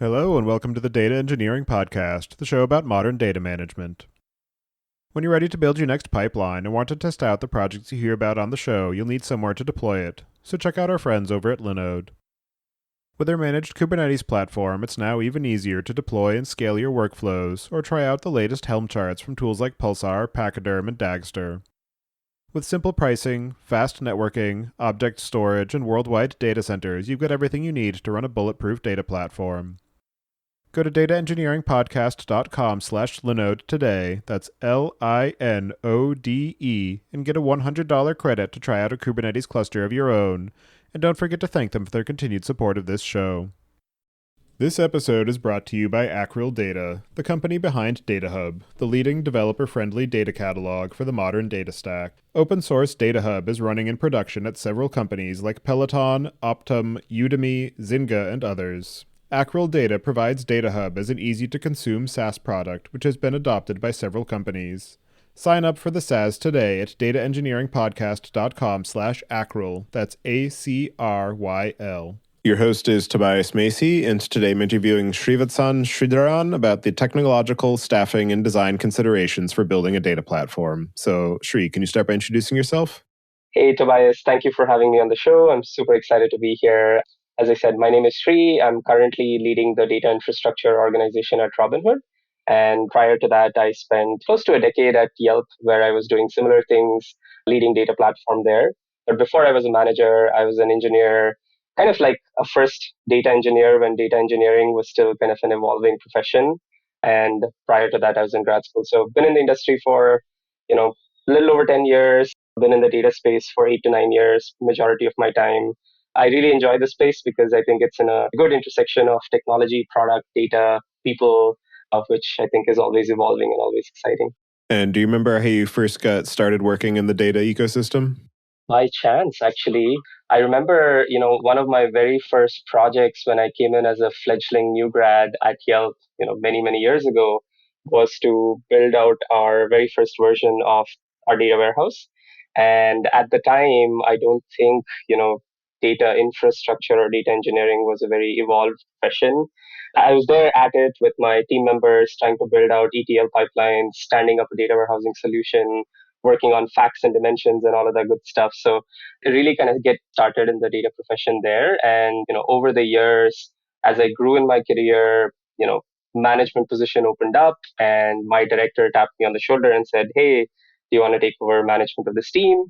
Hello, and welcome to the Data Engineering Podcast, the show about modern data management. When you're ready to build your next pipeline and want to test out the projects you hear about on the show, you'll need somewhere to deploy it, so check out our friends over at Linode. With their managed Kubernetes platform, it's now even easier to deploy and scale your workflows, or try out the latest Helm charts from tools like Pulsar, Pachyderm, and Dagster. With simple pricing, fast networking, object storage, and worldwide data centers, you've got everything you need to run a bulletproof data platform. Go to dataengineeringpodcast.com/Linode today, that's Linode, and get a $100 credit to try out a Kubernetes cluster of your own. And don't forget to thank them for their continued support of this show. This episode is brought to you by Acryl Data, the company behind DataHub, the leading developer-friendly data catalog for the modern data stack. Open source DataHub is running in production at several companies like Peloton, Optum, Udemy, Zynga, and others. Acryl Data provides DataHub as an easy-to-consume SaaS product, which has been adopted by several companies. Sign up for the SaaS today at dataengineeringpodcast.com/Acryl. That's ACRYL. Your host is Tobias Macey, and today I'm interviewing Srivatsan Sridharan about the technological, staffing, and design considerations for building a data platform. So, Sri, can you start by introducing yourself? Hey, Tobias. Thank you for having me on the show. I'm super excited to be here. As I said, my name is Sri. I'm currently leading the data infrastructure organization at Robinhood. And prior to that, I spent close to a decade at Yelp, where I was doing similar things, leading data platform there. But before I was a manager, I was an engineer, kind of like a first data engineer when data engineering was still kind of an evolving profession. And prior to that, I was in grad school. So I've been in the industry for, a little over 10 years, been in the data space for 8 to 9 years, majority of my time. I really enjoy the space because I think it's in a good intersection of technology, product, data, people, of which I think is always evolving and always exciting. And do you remember how you first got started working in the data ecosystem? By chance, actually. I remember, one of my very first projects when I came in as a fledgling new grad at Yelp, many, many years ago, was to build out our very first version of our data warehouse. And at the time, I don't think, data infrastructure or data engineering was a very evolved profession. I was there at it with my team members, trying to build out ETL pipelines, standing up a data warehousing solution, working on facts and dimensions and all of that good stuff. So it really kind of get started in the data profession there. And, over the years, as I grew in my career, management position opened up and my director tapped me on the shoulder and said, "Hey, do you want to take over management of this team?"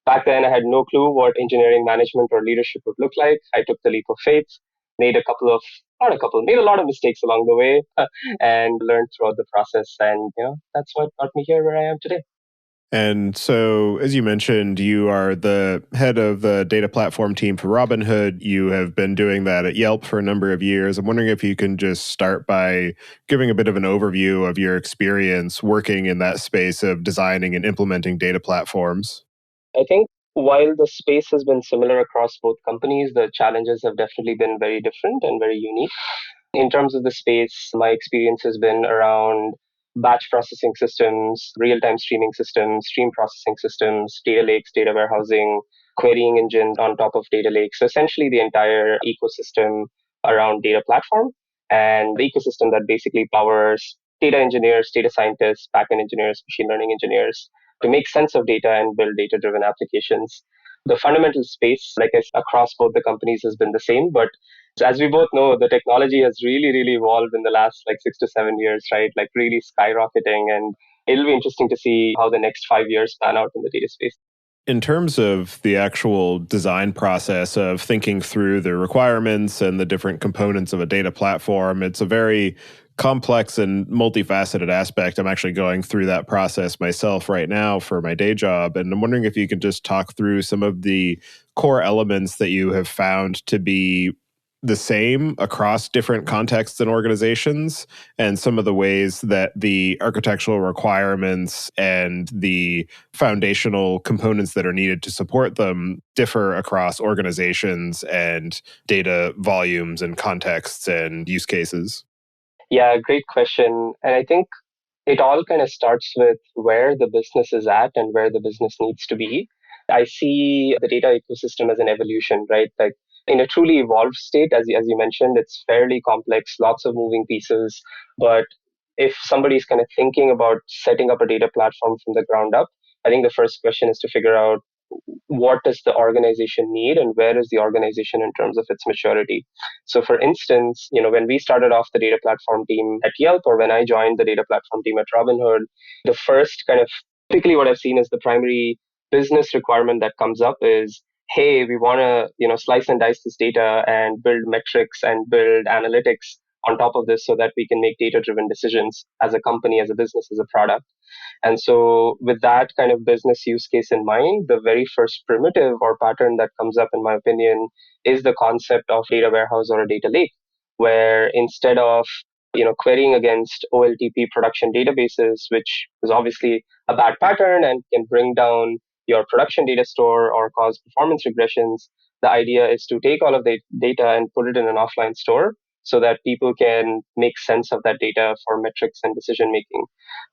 Back then, I had no clue what engineering management or leadership would look like. I took the leap of faith, made made a lot of mistakes along the way, and learned throughout the process. And, that's what got me here where I am today. And so, as you mentioned, you are the head of the data platform team for Robinhood. You have been doing that at Yelp for a number of years. I'm wondering if you can just start by giving a bit of an overview of your experience working in that space of designing and implementing data platforms. I think while the space has been similar across both companies, the challenges have definitely been very different and very unique. In terms of the space, my experience has been around batch processing systems, real-time streaming systems, stream processing systems, data lakes, data warehousing, querying engines on top of data lakes. So essentially the entire ecosystem around data platform and the ecosystem that basically powers data engineers, data scientists, backend engineers, machine learning engineers to make sense of data and build data-driven applications. The fundamental space, like I said, across both the companies has been the same, but as we both know, the technology has really, really evolved in the last 6 to 7 years, right? Like really skyrocketing. And it'll be interesting to see how the next 5 years pan out in the data space. In terms of the actual design process of thinking through the requirements and the different components of a data platform, it's a very complex and multifaceted aspect. I'm actually going through that process myself right now for my day job. And I'm wondering if you could just talk through some of the core elements that you have found to be the same across different contexts and organizations, and some of the ways that the architectural requirements and the foundational components that are needed to support them differ across organizations and data volumes and contexts and use cases. Yeah, great question. And I think it all kind of starts with where the business is at and where the business needs to be. I see the data ecosystem as an evolution, right? Like in a truly evolved state. As you mentioned, it's fairly complex, lots of moving pieces. But if somebody's kind of thinking about setting up a data platform from the ground up, I think the first question is to figure out what does the organization need and where is the organization in terms of its maturity. So for instance, when we started off the data platform team at Yelp, or when I joined the data platform team at Robinhood, the first kind of typically what I've seen is the primary business requirement that comes up is, hey, we want to slice and dice this data and build metrics and build analytics on top of this so that we can make data driven decisions as a company, as a business, as a product. And so, with that kind of business use case in mind, the very first primitive or pattern that comes up, in my opinion, is the concept of data warehouse or a data lake, where instead of querying against OLTP production databases, which is obviously a bad pattern and can bring down your production data store or cause performance regressions, the idea is to take all of the data and put it in an offline store so that people can make sense of that data for metrics and decision making.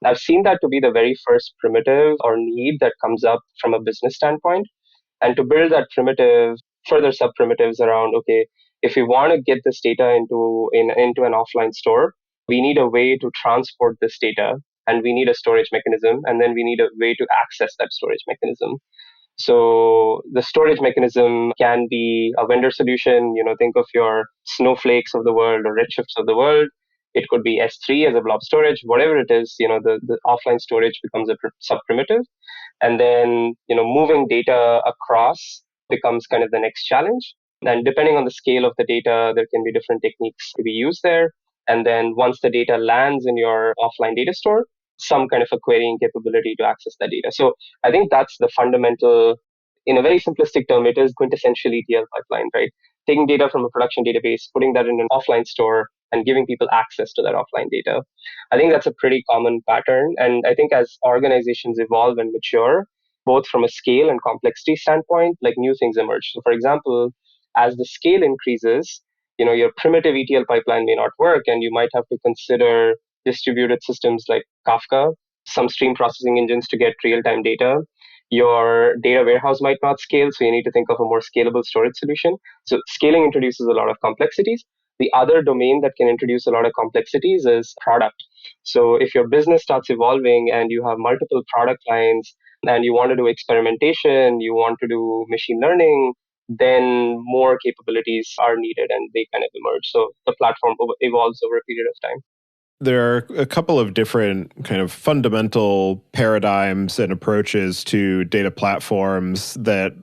I've seen that to be the very first primitive or need that comes up from a business standpoint. And to build that primitive, further sub primitives around, okay, if we want to get this data into an offline store, we need a way to transport this data, and we need a storage mechanism, and then we need a way to access that storage mechanism. So the storage mechanism can be a vendor solution. Think of your Snowflakes of the world or Redshifts of the world. It could be S3 as a blob storage, whatever it is. The offline storage becomes a sub primitive, and then moving data across becomes kind of the next challenge. And depending on the scale of the data, there can be different techniques to be used there. And then once the data lands in your offline data store, some kind of a querying capability to access that data. So I think that's the fundamental, in a very simplistic term, it is quintessentially ETL pipeline, right? Taking data from a production database, putting that in an offline store, and giving people access to that offline data. I think that's a pretty common pattern. And I think as organizations evolve and mature, both from a scale and complexity standpoint, like new things emerge. So for example, as the scale increases, your primitive ETL pipeline may not work, and you might have to consider distributed systems like Kafka, some stream processing engines to get real-time data. Your data warehouse might not scale, so you need to think of a more scalable storage solution. So scaling introduces a lot of complexities. The other domain that can introduce a lot of complexities is product. So if your business starts evolving and you have multiple product lines and you want to do experimentation, you want to do machine learning, then more capabilities are needed and they kind of emerge. So the platform evolves over a period of time. There are a couple of different kind of fundamental paradigms and approaches to data platforms that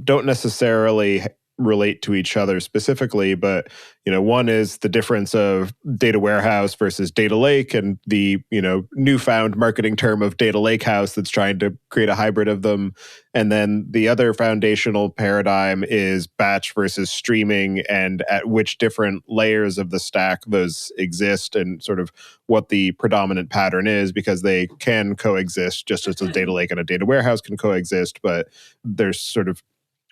don't necessarily relate to each other specifically, but one is the difference of data warehouse versus data lake, and the newfound marketing term of data lake house that's trying to create a hybrid of them. And then the other foundational paradigm is batch versus streaming, and at which different layers of the stack those exist, and sort of what the predominant pattern is, because they can coexist just as a data lake and a data warehouse can coexist, but there's sort of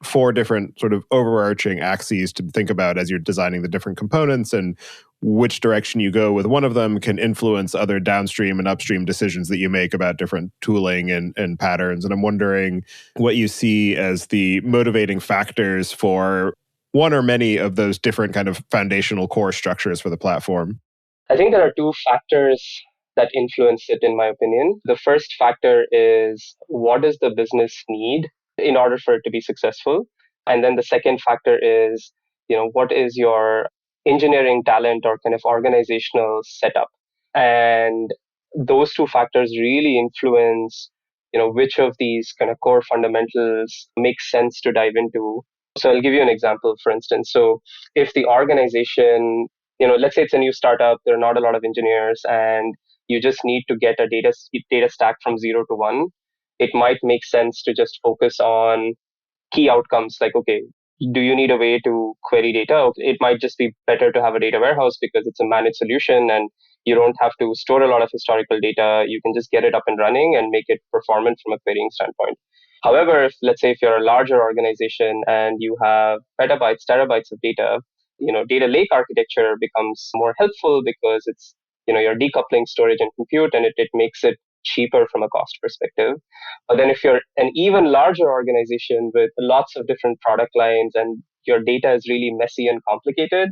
four different sort of overarching axes to think about as you're designing the different components, and which direction you go with one of them can influence other downstream and upstream decisions that you make about different tooling and patterns. And I'm wondering what you see as the motivating factors for one or many of those different kind of foundational core structures for the platform. I think there are two factors that influence it, in my opinion. The first factor is, what does the business need in order for it to be successful? And then the second factor is, what is your engineering talent or kind of organizational setup? And those two factors really influence, which of these kind of core fundamentals make sense to dive into. So I'll give you an example, for instance. So if the organization, let's say it's a new startup, there are not a lot of engineers, and you just need to get a data stack from 0 to 1, it might make sense to just focus on key outcomes like, okay, do you need a way to query data? It might just be better to have a data warehouse because it's a managed solution and you don't have to store a lot of historical data. You can just get it up and running and make it performant from a querying standpoint. However, let's say if you're a larger organization and you have petabytes, terabytes of data, data lake architecture becomes more helpful because it's, you're decoupling storage and compute, and it makes it cheaper from a cost perspective. But then if you're an even larger organization with lots of different product lines and your data is really messy and complicated,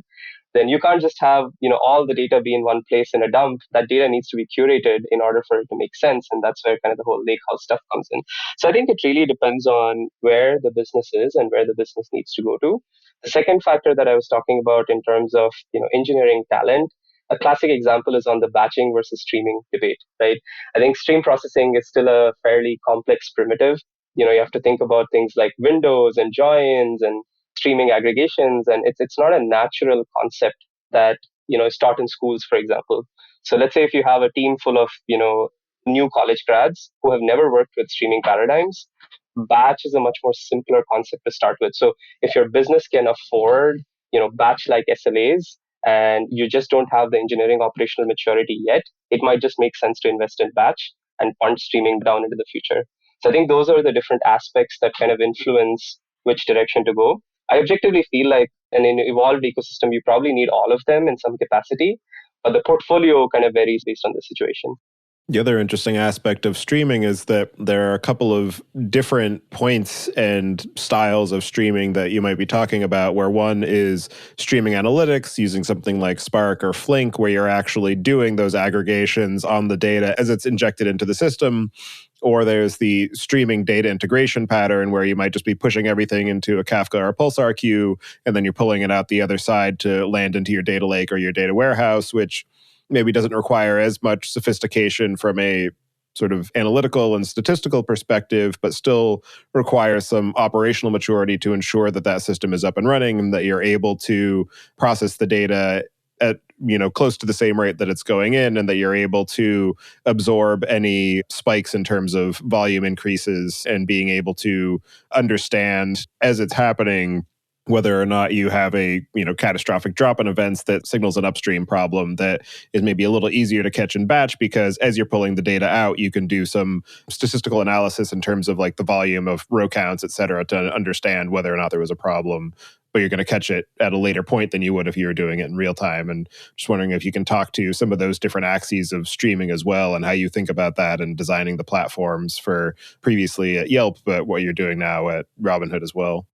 then you can't just have, all the data be in one place in a dump. That data needs to be curated in order for it to make sense. And that's where kind of the whole lakehouse stuff comes in. So I think it really depends on where the business is and where the business needs to go to. The second factor that I was talking about in terms of, engineering talent, a classic example is on the batching versus streaming debate, right? I think stream processing is still a fairly complex primitive. You have to think about things like windows and joins and streaming aggregations, and it's not a natural concept that is taught in schools, for example. So let's say if you have a team full of new college grads who have never worked with streaming paradigms, batch is a much more simpler concept to start with. So if your business can afford batch like SLAs, and you just don't have the engineering operational maturity yet, it might just make sense to invest in batch and punt streaming down into the future. So I think those are the different aspects that kind of influence which direction to go. I objectively feel like in an evolved ecosystem, you probably need all of them in some capacity, but the portfolio kind of varies based on the situation. The other interesting aspect of streaming is that there are a couple of different points and styles of streaming that you might be talking about, where one is streaming analytics using something like Spark or Flink, where you're actually doing those aggregations on the data as it's injected into the system. Or there's the streaming data integration pattern where you might just be pushing everything into a Kafka or a Pulsar queue, and then you're pulling it out the other side to land into your data lake or your data warehouse, which maybe doesn't require as much sophistication from a sort of analytical and statistical perspective, but still requires some operational maturity to ensure that that system is up and running and that you're able to process the data at close to the same rate that it's going in, and that you're able to absorb any spikes in terms of volume increases and being able to understand as it's happening whether or not you have a catastrophic drop in events that signals an upstream problem that is maybe a little easier to catch in batch, because as you're pulling the data out, you can do some statistical analysis in terms of like the volume of row counts, et cetera, to understand whether or not there was a problem. But you're going to catch it at a later point than you would if you were doing it in real time. And just wondering if you can talk to some of those different axes of streaming as well, and how you think about that and designing the platforms for previously at Yelp, but what you're doing now at Robinhood as well.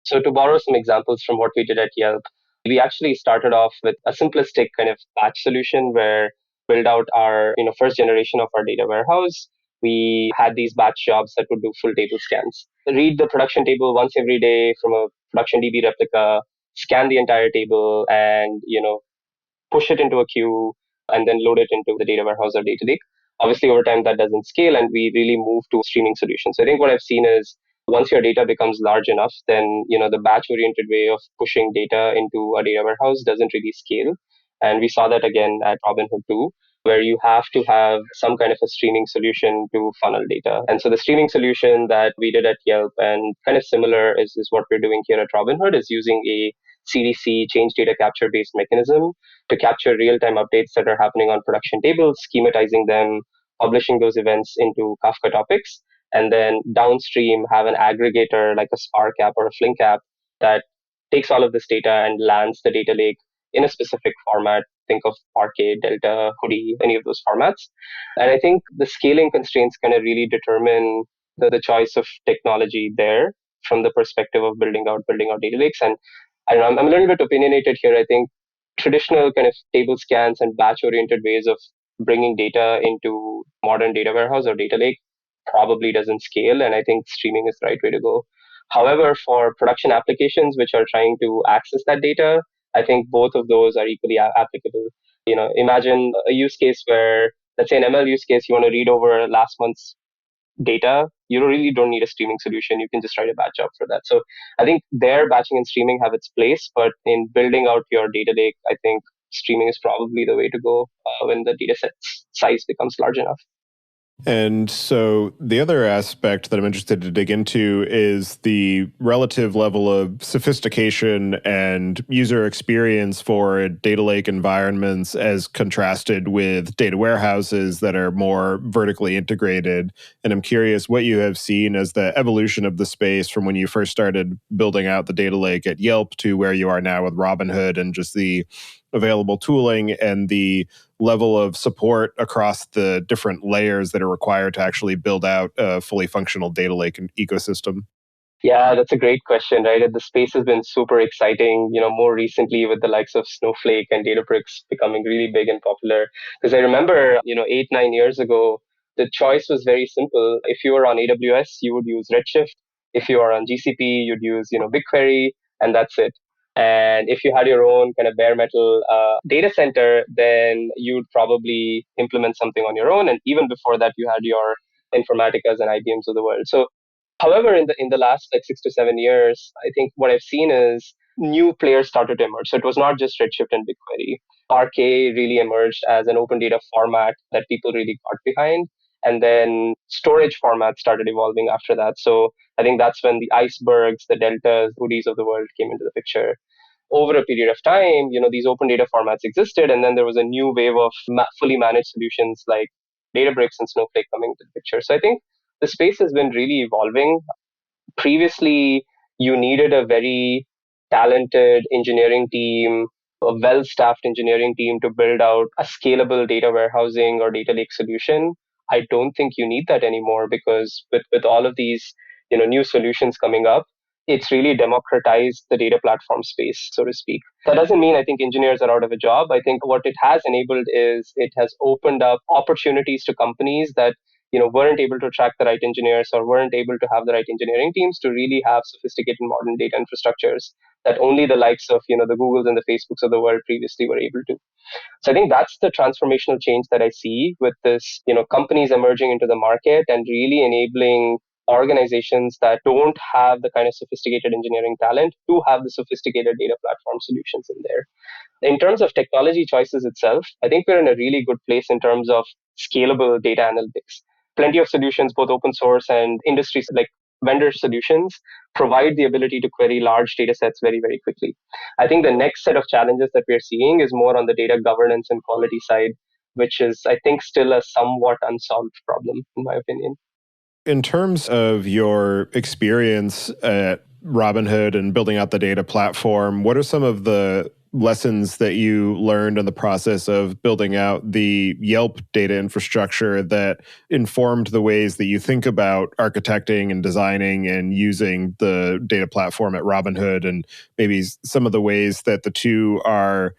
So to borrow some examples from what we did at Yelp, we actually started off with a simplistic kind of batch solution where build out our first generation of our data warehouse. We had these batch jobs that would do full table scans, read the production table once every day from a production DB replica, scan the entire table, and push it into a queue, and then load it into the data warehouse or data lake. Obviously, over time, that doesn't scale, and we really move to streaming solutions. So I think what I've seen is once your data becomes large enough, then the batch-oriented way of pushing data into a data warehouse doesn't really scale. And we saw that again at Robinhood too, where you have to have some kind of a streaming solution to funnel data. And so the streaming solution that we did at Yelp and kind of similar is what we're doing here at Robinhood is using a CDC change data capture based mechanism to capture real-time updates that are happening on production tables, schematizing them, publishing those events into Kafka topics, and then downstream have an aggregator like a Spark app or a Flink app that takes all of this data and lands the data lake in a specific format. Think of Parquet, Delta, Hoodie, any of those formats. And I think the scaling constraints kind of really determine the choice of technology there from the perspective of building out data lakes. And I don't know, I'm a little bit opinionated here. I think traditional kind of table scans and batch oriented ways of bringing data into modern data warehouse or data lake probably doesn't scale. And I think streaming is the right way to go. However, for production applications which are trying to access that data, I think both of those are equally applicable. Imagine a use case where, let's say an ML use case, you want to read over last month's data. You really don't need a streaming solution. You can just write a batch job for that. So I think there batching and streaming have its place, but in building out your data lake, I think streaming is probably the way to go when the data set size becomes large enough. And so the other aspect that I'm interested to dig into is the relative level of sophistication and user experience for data lake environments as contrasted with data warehouses that are more vertically integrated. And I'm curious what you have seen as the evolution of the space from when you first started building out the data lake at Yelp to where you are now with Robinhood, and just the available tooling and the level of support across the different layers that are required to actually build out a fully functional data lake and ecosystem. Yeah, that's a great question, right? The space has been super exciting, more recently with the likes of Snowflake and Databricks becoming really big and popular. Because I remember, 8, 9 years ago, the choice was very simple. If you were on AWS, you would use Redshift. If you are on GCP, you'd use, BigQuery, and that's it. And if you had your own kind of bare metal data center, then you'd probably implement something on your own. And even before that, you had your Informaticas and IBMs of the world. So however, in the last like 6 to 7 years, I think what I've seen is new players started to emerge. So it was not just Redshift and BigQuery. RK really emerged as an open data format that people really got behind. And then storage formats started evolving after that. So I think that's when the icebergs, the deltas, hoodies of the world came into the picture. Over a period of time, these open data formats existed, and then there was a new wave of fully managed solutions like Databricks and Snowflake coming into the picture. So I think the space has been really evolving. Previously, you needed a very talented engineering team, a well staffed engineering team to build out a scalable data warehousing or data lake solution. I don't think you need that anymore, because with all of these new solutions coming up, it's really democratized the data platform space, so to speak. That doesn't mean I think engineers are out of a job. I think what it has enabled is it has opened up opportunities to companies that weren't able to attract the right engineers or weren't able to have the right engineering teams to really have sophisticated modern data infrastructures that only the likes of the Googles and the Facebooks of the world previously were able to. So I think that's the transformational change that I see with this, companies emerging into the market and really enabling organizations that don't have the kind of sophisticated engineering talent to have the sophisticated data platform solutions in there. In terms of technology choices itself, I think we're in a really good place in terms of scalable data analytics. Plenty of solutions, both open source and industries like vendor solutions, provide the ability to query large data sets very, very quickly. I think the next set of challenges that we're seeing is more on the data governance and quality side, which is, I think, still a somewhat unsolved problem, in my opinion. In terms of your experience at Robinhood and building out the data platform, what are some of the lessons that you learned in the process of building out the Yelp data infrastructure that informed the ways that you think about architecting and designing and using the data platform at Robinhood, and maybe some of the ways that the two are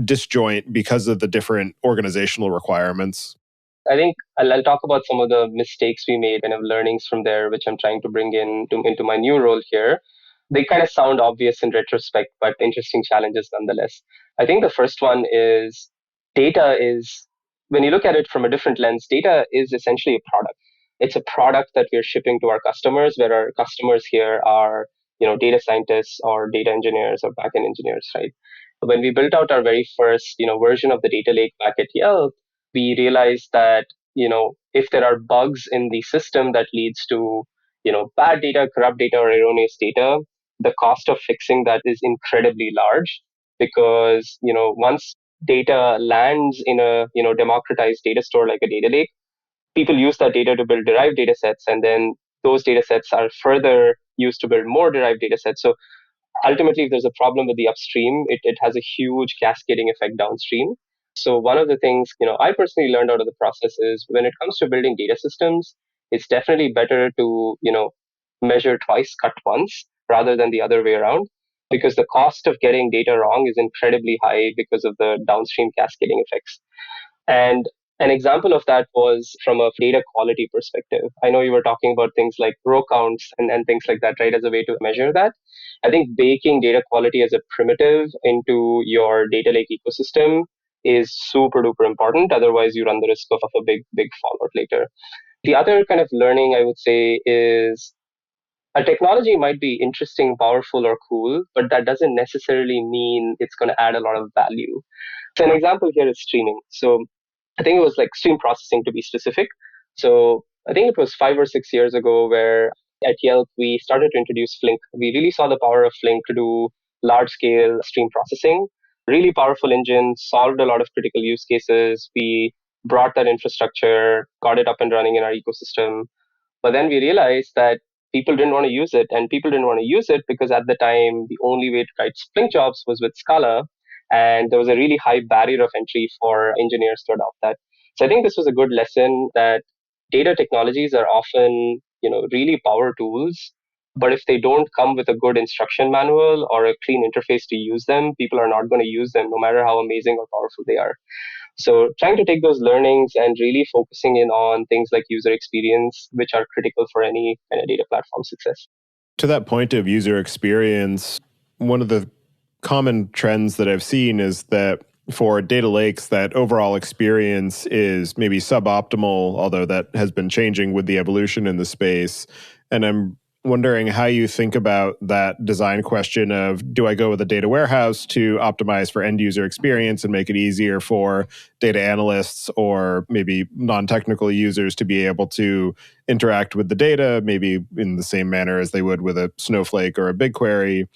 disjoint because of the different organizational requirements? I think I'll talk about some of the mistakes we made, kind of learnings from there, which I'm trying to bring into my new role here. They kind of sound obvious in retrospect, but interesting challenges nonetheless. I think the first one is data is, when you look at it from a different lens, data is essentially a product. It's a product that we're shipping to our customers, where our customers here are, data scientists or data engineers or backend engineers, right? When we built out our very first, version of the data lake back at Yelp, we realized that, if there are bugs in the system that leads to, bad data, corrupt data, or erroneous data, the cost of fixing that is incredibly large, because, once data lands in a, democratized data store like a data lake, people use that data to build derived data sets, and then those data sets are further used to build more derived data sets. So ultimately, if there's a problem with the upstream, it has a huge cascading effect downstream. So one of the things, I personally learned out of the process is, when it comes to building data systems, it's definitely better to, measure twice, cut once, rather than the other way around, because the cost of getting data wrong is incredibly high because of the downstream cascading effects. And an example of that was from a data quality perspective. I know you were talking about things like row counts and things like that, right, as a way to measure that. I think baking data quality as a primitive into your data lake ecosystem is super duper important. Otherwise, you run the risk of a big, big fallout later. The other kind of learning I would say is, a technology might be interesting, powerful, or cool, but that doesn't necessarily mean it's going to add a lot of value. So an example here is streaming. So I think it was like stream processing, to be specific. So I think it was 5 or 6 years ago where at Yelp we started to introduce Flink. We really saw the power of Flink to do large scale stream processing. Really powerful engine, solved a lot of critical use cases. We brought that infrastructure, got it up and running in our ecosystem. But then we realized that people didn't want to use it, and people didn't want to use it because at the time the only way to write Flink jobs was with Scala, and there was a really high barrier of entry for engineers to adopt that. So I think this was a good lesson that data technologies are often, really power tools, But if they don't come with a good instruction manual or a clean interface to use them, people are not going to use them no matter how amazing or powerful they are. So trying to take those learnings and really focusing in on things like user experience, which are critical for any kind of data platform success. To that point of user experience, one of the common trends that I've seen is that for data lakes, that overall experience is maybe suboptimal, although that has been changing with the evolution in the space. And I'm wondering how you think about that design question of, do I go with a data warehouse to optimize for end user experience and make it easier for data analysts or maybe non-technical users to be able to interact with the data, maybe in the same manner as they would with a Snowflake or a BigQuery,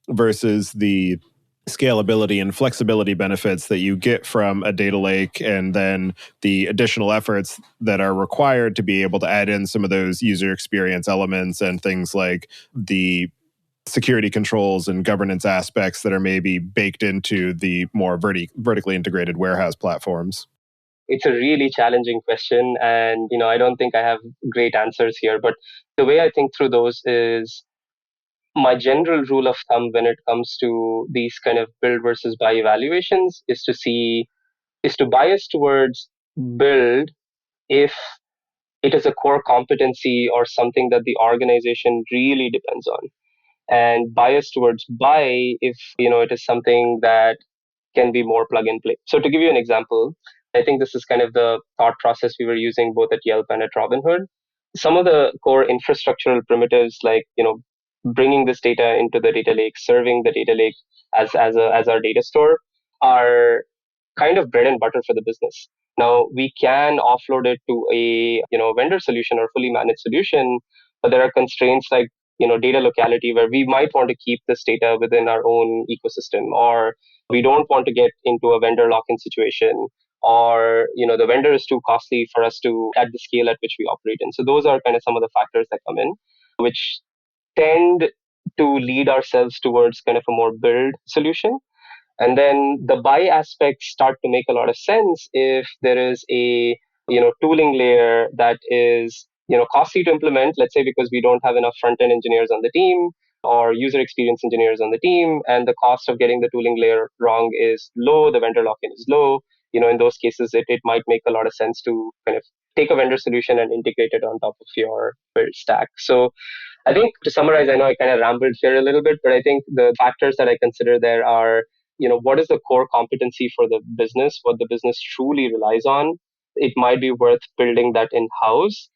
versus the scalability and flexibility benefits that you get from a data lake, and then the additional efforts that are required to be able to add in some of those user experience elements and things like the security controls and governance aspects that are maybe baked into the more vertically integrated warehouse platforms. It's a really challenging question, and I don't think I have great answers here. But the way I think through those is, my general rule of thumb when it comes to these kind of build versus buy evaluations is to bias towards build if it is a core competency or something that the organization really depends on, and bias towards buy if it is something that can be more plug and play. So to give you an example, I think this is kind of the thought process we were using both at Yelp and at Robinhood. Some of the core infrastructural primitives, like bringing this data into the data lake, serving the data lake as our data store, are kind of bread and butter for the business. Now we can offload it to a vendor solution or fully managed solution, but there are constraints like data locality, where we might want to keep this data within our own ecosystem, or we don't want to get into a vendor lock-in situation, or the vendor is too costly for us to at the scale at which we operate in. So those are kind of some of the factors that come in, which tend to lead ourselves towards kind of a more build solution. And then the buy aspects start to make a lot of sense if there is a tooling layer that is costly to implement, let's say because we don't have enough front end engineers on the team or user experience engineers on the team, and the cost of getting the tooling layer wrong is low, the vendor lock-in is low. In those cases, it might make a lot of sense to kind of take a vendor solution and integrate it on top of your build stack. So I think, to summarize, I know I kind of rambled here a little bit, but I think the factors that I consider there are, what is the core competency for the business, what the business truly relies on. It might be worth building that in house.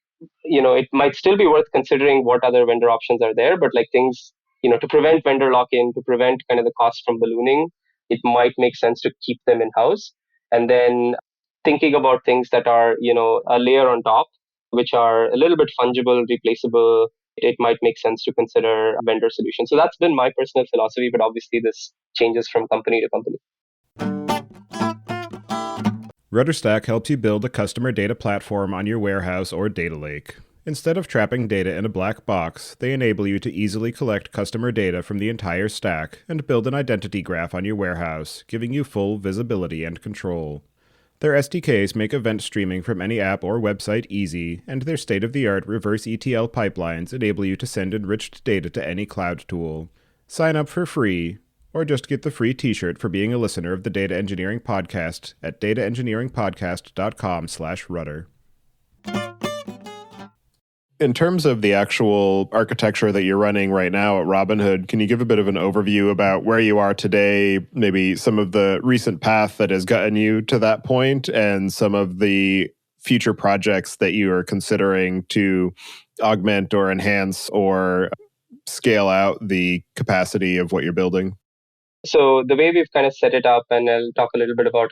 It might still be worth considering what other vendor options are there, but like things, to prevent vendor lock-in, to prevent kind of the cost from ballooning, it might make sense to keep them in house. And then thinking about things that are, a layer on top, which are a little bit fungible, replaceable, it might make sense to consider a vendor solution. So that's been my personal philosophy, but obviously this changes from company to company. RudderStack helps you build a customer data platform on your warehouse or data lake. Instead of trapping data in a black box, they enable you to easily collect customer data from the entire stack and build an identity graph on your warehouse, giving you full visibility and control. Their SDKs make event streaming from any app or website easy, and their state-of-the-art reverse ETL pipelines enable you to send enriched data to any cloud tool. Sign up for free, or just get the free t-shirt for being a listener of the Data Engineering Podcast at dataengineeringpodcast.com/rudder. In terms of the actual architecture that you're running right now at Robinhood, can you give a bit of an overview about where you are today, maybe some of the recent path that has gotten you to that point, and some of the future projects that you are considering to augment or enhance or scale out the capacity of what you're building? So the way we've kind of set it up, and I'll talk a little bit about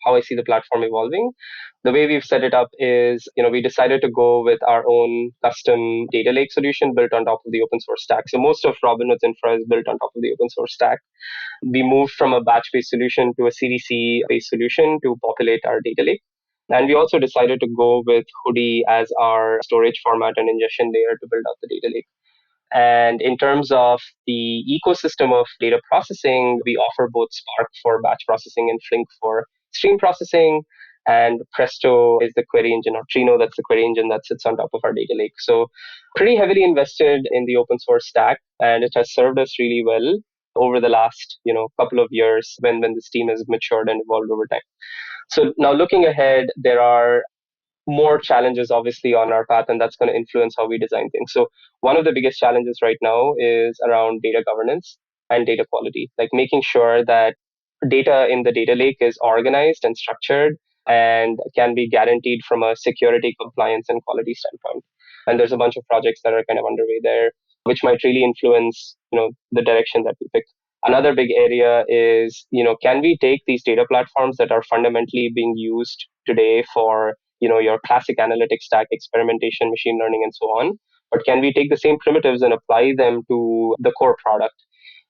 how I see the platform evolving. The way we've set it up is, we decided to go with our own custom data lake solution built on top of the open source stack. So most of Robinhood's infra is built on top of the open source stack. We moved from a batch-based solution to a CDC-based solution to populate our data lake. And we also decided to go with Hoodie as our storage format and ingestion layer to build out the data lake. And in terms of the ecosystem of data processing, we offer both Spark for batch processing and Flink for stream processing. and Presto is the query engine, or Trino, that's the query engine that sits on top of our data lake. So pretty heavily invested in the open source stack, and it has served us really well over the last, couple of years when this team has matured and evolved over time. So now looking ahead, there are more challenges obviously on our path, and that's going to influence how we design things. So one of the biggest challenges right now is around data governance and data quality, like making sure that data in the data lake is organized and structured and can be guaranteed from a security, compliance, and quality standpoint. And there's a bunch of projects that are kind of underway there, which might really influence, the direction that we pick. Another big area is, can we take these data platforms that are fundamentally being used today for, your classic analytics stack, experimentation, machine learning, and so on, but can we take the same primitives and apply them to the core product?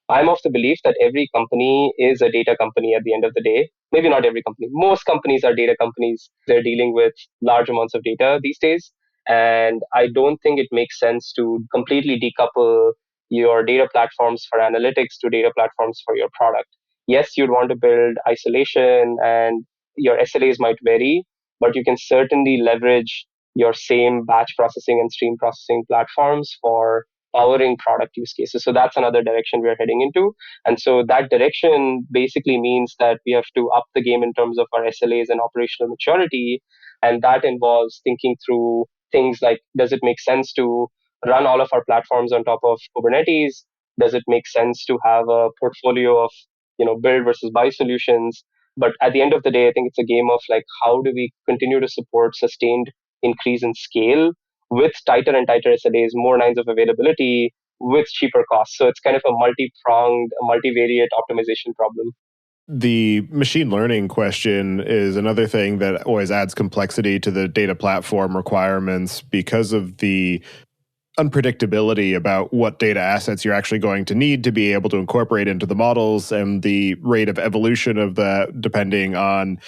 I'm of the belief that every company is a data company at the end of the day. Maybe not every company. Most companies are data companies. They're dealing with large amounts of data these days. And I don't think it makes sense to completely decouple your data platforms for analytics to data platforms for your product. Yes, you'd want to build isolation and your SLAs might vary, but you can certainly leverage your same batch processing and stream processing platforms for powering product use cases. So that's another direction we're heading into. And so that direction basically means that we have to up the game in terms of our SLAs and operational maturity. And that involves thinking through things like, does it make sense to run all of our platforms on top of Kubernetes? Does it make sense to have a portfolio of, build versus buy solutions? But at the end of the day, I think it's a game of like, how do we continue to support sustained increase in scale with tighter and tighter SLAs, more lines of availability with cheaper costs. So it's kind of a multi-pronged, multivariate optimization problem. The machine learning question is another thing that always adds complexity to the data platform requirements because of the unpredictability about what data assets you're actually going to need to be able to incorporate into the models and the rate of evolution of that depending on,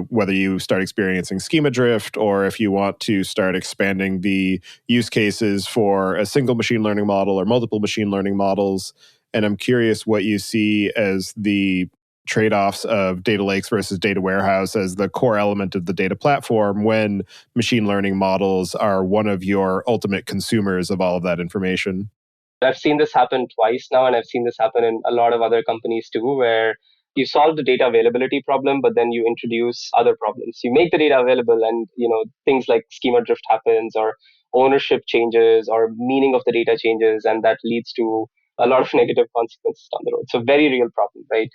whether you start experiencing schema drift or if you want to start expanding the use cases for a single machine learning model or multiple machine learning models. And I'm curious what you see as the trade-offs of data lakes versus data warehouse as the core element of the data platform when machine learning models are one of your ultimate consumers of all of that information. I've seen this happen twice now, and I've seen this happen in a lot of other companies too, where you solve the data availability problem, but then you introduce other problems. You make the data available and, things like schema drift happens or ownership changes or meaning of the data changes, and that leads to a lot of negative consequences down the road. So very real problem, right?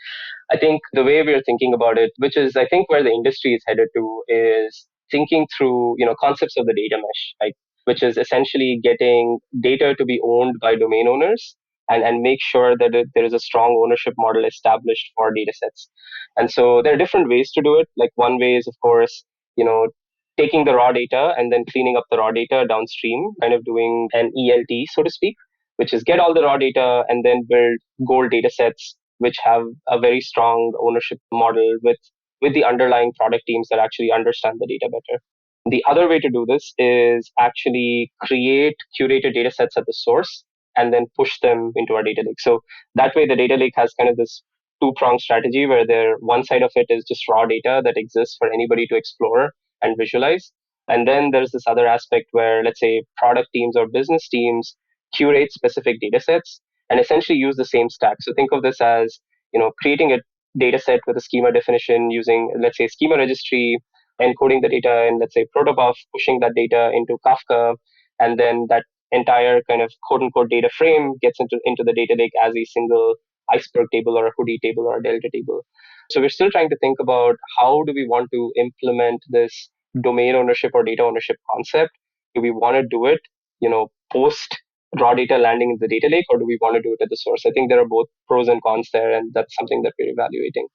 I think the way we're thinking about it, which is I think where the industry is headed to, is thinking through, concepts of the data mesh, like which is essentially getting data to be owned by domain owners and make sure that there is a strong ownership model established for data sets. And so there are different ways to do it. Like one way is, of course, taking the raw data and then cleaning up the raw data downstream, kind of doing an ELT, so to speak, which is get all the raw data and then build gold data sets which have a very strong ownership model with the underlying product teams that actually understand the data better. The other way to do this is actually create curated data sets at the source and then push them into our data lake. So that way the data lake has kind of this two-pronged strategy where one side of it is just raw data that exists for anybody to explore and visualize. And then there's this other aspect where, let's say, product teams or business teams curate specific data sets and essentially use the same stack. So think of this as, creating a data set with a schema definition using, let's say, schema registry, encoding the data in, let's say, protobuf, pushing that data into Kafka, and then that entire kind of quote unquote data frame gets into the data lake as a single iceberg table or a hoodie table or a delta table. So we're still trying to think about how do we want to implement this domain ownership or data ownership concept? Do we want to do it, post raw data landing in the data lake, or do we want to do it at the source? I think there are both pros and cons there, and that's something that we're evaluating.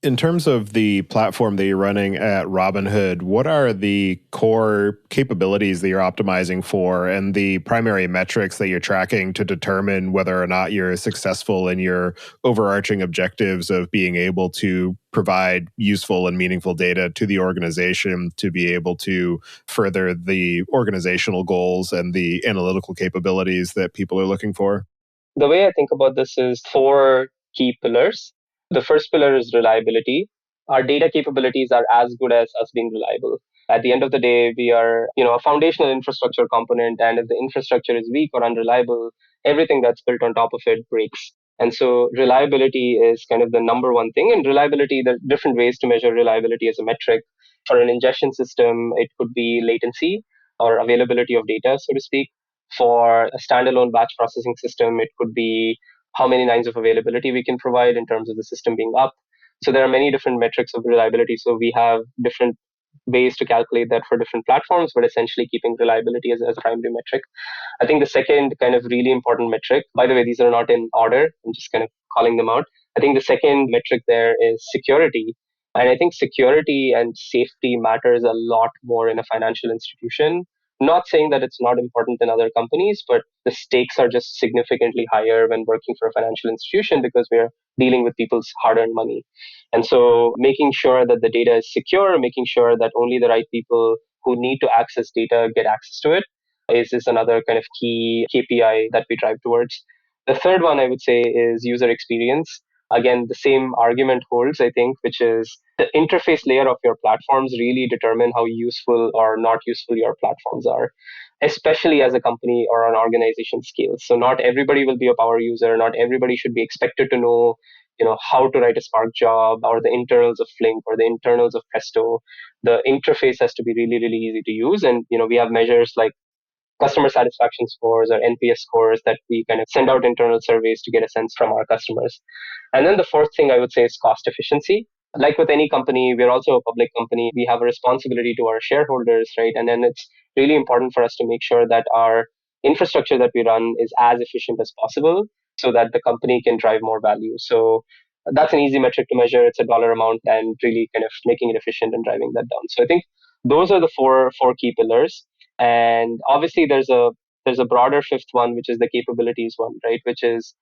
In terms of the platform that you're running at Robinhood, what are the core capabilities that you're optimizing for and the primary metrics that you're tracking to determine whether or not you're successful in your overarching objectives of being able to provide useful and meaningful data to the organization to be able to further the organizational goals and the analytical capabilities that people are looking for? The way I think about this is four key pillars. The first pillar is reliability. our data capabilities are as good as us being reliable. At the end of the day, we are, a foundational infrastructure component. And if the infrastructure is weak or unreliable, everything that's built on top of it breaks. And so reliability is kind of the number one thing. And reliability, there are different ways to measure reliability as a metric. For an ingestion system, it could be latency or availability of data, so to speak. For a standalone batch processing system, it could be how many nines of availability we can provide in terms of the system being up. So there are many different metrics of reliability. So we have different ways to calculate that for different platforms, but essentially keeping reliability as a primary metric. I think the second kind of really important metric, by the way, these are not in order, I'm just kind of calling them out. I think the second metric there is security. And I think security and safety matters a lot more in a financial institution. Not saying that it's not important in other companies, but the stakes are just significantly higher when working for a financial institution because we're dealing with people's hard earned money. And so making sure that the data is secure, making sure that only the right people who need to access data get access to it is another kind of key KPI that we drive towards. The third one I would say is user experience. Again, the same argument holds, I think, which is the interface layer of your platforms really determine how useful or not useful your platforms are, especially as a company or an organization scales. So not everybody will be a power user. Not everybody should be expected to know, how to write a Spark job or the internals of Flink or the internals of Presto. The interface has to be really, really easy to use. And, we have measures like customer satisfaction scores or NPS scores that we kind of send out internal surveys to get a sense from our customers. And then the fourth thing I would say is cost efficiency. Like with any company, we're also a public company. We have a responsibility to our shareholders, right? And then it's really important for us to make sure that our infrastructure that we run is as efficient as possible so that the company can drive more value. So that's an easy metric to measure. It's a dollar amount and really kind of making it efficient and driving that down. So I think those are the four key pillars. And obviously there's a broader fifth one, which is the capabilities one, right? Which is,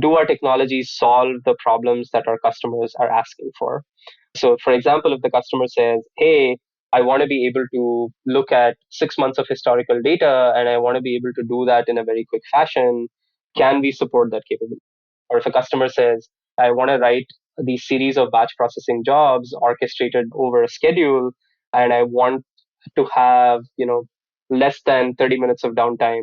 do our technologies solve the problems that our customers are asking for? So for example, if the customer says, hey, I want to be able to look at 6 months of historical data and I want to be able to do that in a very quick fashion, can we support that capability? Or if a customer says, I want to write these series of batch processing jobs orchestrated over a schedule and I want to have, less than 30 minutes of downtime,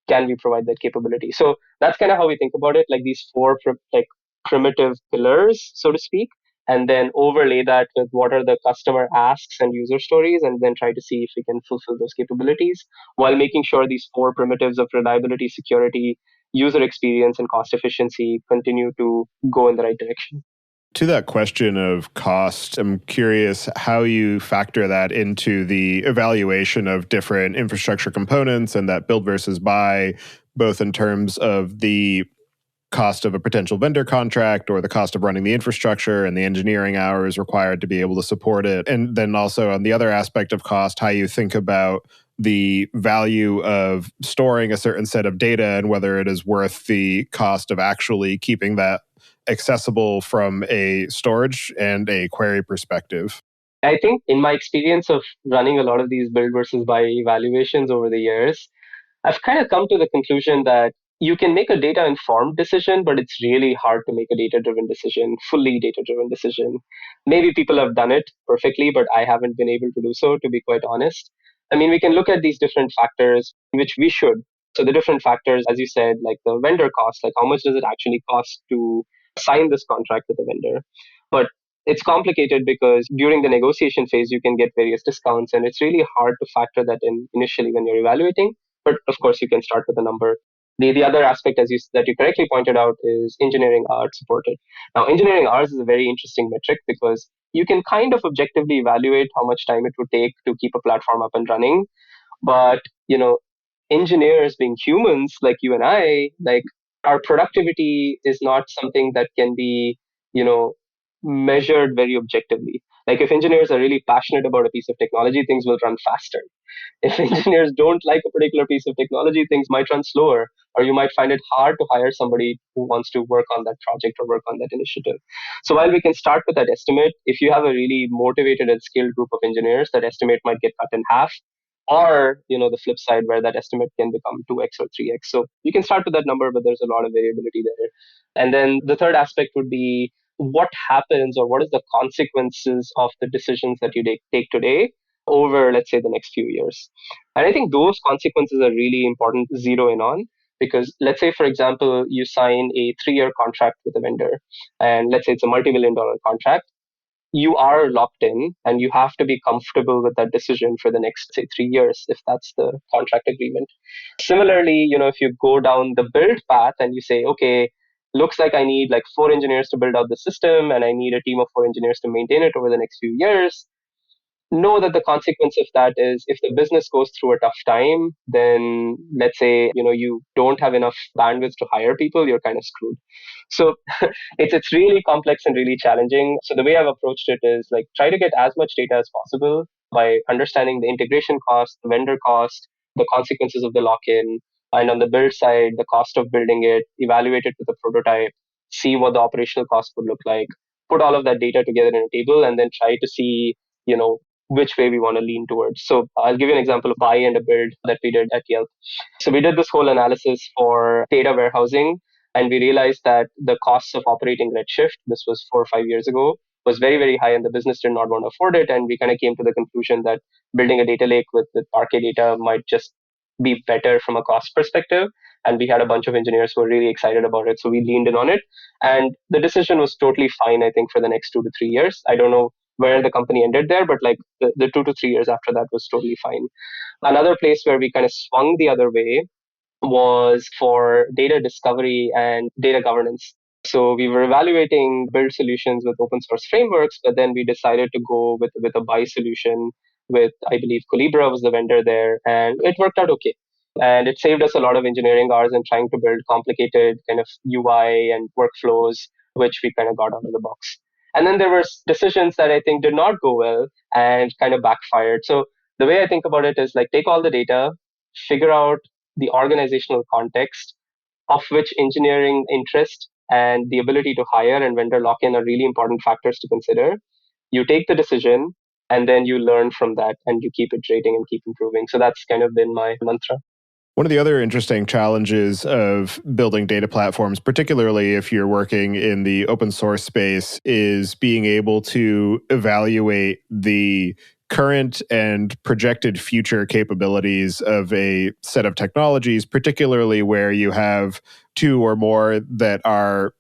can we provide that capability? So that's kind of how we think about it, like these four like primitive pillars, so to speak, and then overlay that with what are the customer asks and user stories, and then try to see if we can fulfill those capabilities while making sure these four primitives of reliability, security, user experience, and cost efficiency continue to go in the right direction. To that question of cost, I'm curious how you factor that into the evaluation of different infrastructure components and that build versus buy, both in terms of the cost of a potential vendor contract or the cost of running the infrastructure and the engineering hours required to be able to support it. And then also on the other aspect of cost, how you think about the value of storing a certain set of data and whether it is worth the cost of actually keeping that accessible from a storage and a query perspective. I think in my experience of running a lot of these build versus buy evaluations over the years, I've kind of come to the conclusion that you can make a data informed decision, but it's really hard to make a data driven decision, fully data driven decision. Maybe people have done it perfectly, but I haven't been able to do so, to be quite honest. I mean, we can look at these different factors, which we should. So the different factors, as you said, like the vendor cost, like how much does it actually cost to sign this contract with the vendor? But it's complicated because during the negotiation phase, you can get various discounts, and it's really hard to factor that in initially when you're evaluating. But of course, you can start with a number. The other aspect, that you correctly pointed out, is engineering hours supported. Now, engineering hours is a very interesting metric because you can kind of objectively evaluate how much time it would take to keep a platform up and running. But, engineers being humans like you and I, like our productivity is not something that can be, you know, measured very objectively. Like if engineers are really passionate about a piece of technology, things will run faster. If engineers don't like a particular piece of technology, things might run slower, or you might find it hard to hire somebody who wants to work on that project or work on that initiative. So while we can start with that estimate, if you have a really motivated and skilled group of engineers, that estimate might get cut in half. Or, the flip side where that estimate can become 2x or 3x. So you can start with that number, but there's a lot of variability there. And then the third aspect would be what happens or what is the consequences of the decisions that you take today over, let's say, the next few years. And I think those consequences are really important to zero in on, because let's say, for example, you sign a 3-year contract with a vendor, and let's say it's a multi-million-dollar contract. You are locked in and you have to be comfortable with that decision for the next, say, 3 years, if that's the contract agreement. Similarly, if you go down the build path and you say, okay, looks like I need like 4 engineers to build out the system and I need a team of 4 engineers to maintain it over the next few years, know that the consequence of that is if the business goes through a tough time, then let's say, you don't have enough bandwidth to hire people, you're kind of screwed. So it's really complex and really challenging. So the way I've approached it is like try to get as much data as possible by understanding the integration cost, the vendor cost, the consequences of the lock-in, and on the build side, the cost of building it, evaluate it with a prototype, see what the operational cost would look like, put all of that data together in a table, and then try to see, you know, which way we want to lean towards. So I'll give you an example of buy and a build that we did at Yelp. So we did this whole analysis for data warehousing, and we realized that the costs of operating Redshift, this was 4 or 5 years ago, was very, very high, and the business did not want to afford it. And we kind of came to the conclusion that building a data lake with Parquet data might just be better from a cost perspective. And we had a bunch of engineers who were really excited about it. So we leaned in on it. And the decision was totally fine, I think, for the next 2 to 3 years. I don't know where the company ended there, but like the 2 to 3 years after that was totally fine. Another place where we kind of swung the other way was for data discovery and data governance. So we were evaluating build solutions with open source frameworks, but then we decided to go with a buy solution with, I believe, Colibra was the vendor there, and it worked out okay. And it saved us a lot of engineering hours in trying to build complicated kind of UI and workflows, which we kind of got out of the box. And then there were decisions that I think did not go well and kind of backfired. So the way I think about it is like take all the data, figure out the organizational context of which engineering interest and the ability to hire and vendor lock in are really important factors to consider. You take the decision and then you learn from that and you keep iterating and keep improving. So that's kind of been my mantra. One of the other interesting challenges of building data platforms, particularly if you're working in the open source space, is being able to evaluate the current and projected future capabilities of a set of technologies, particularly where you have two or more that are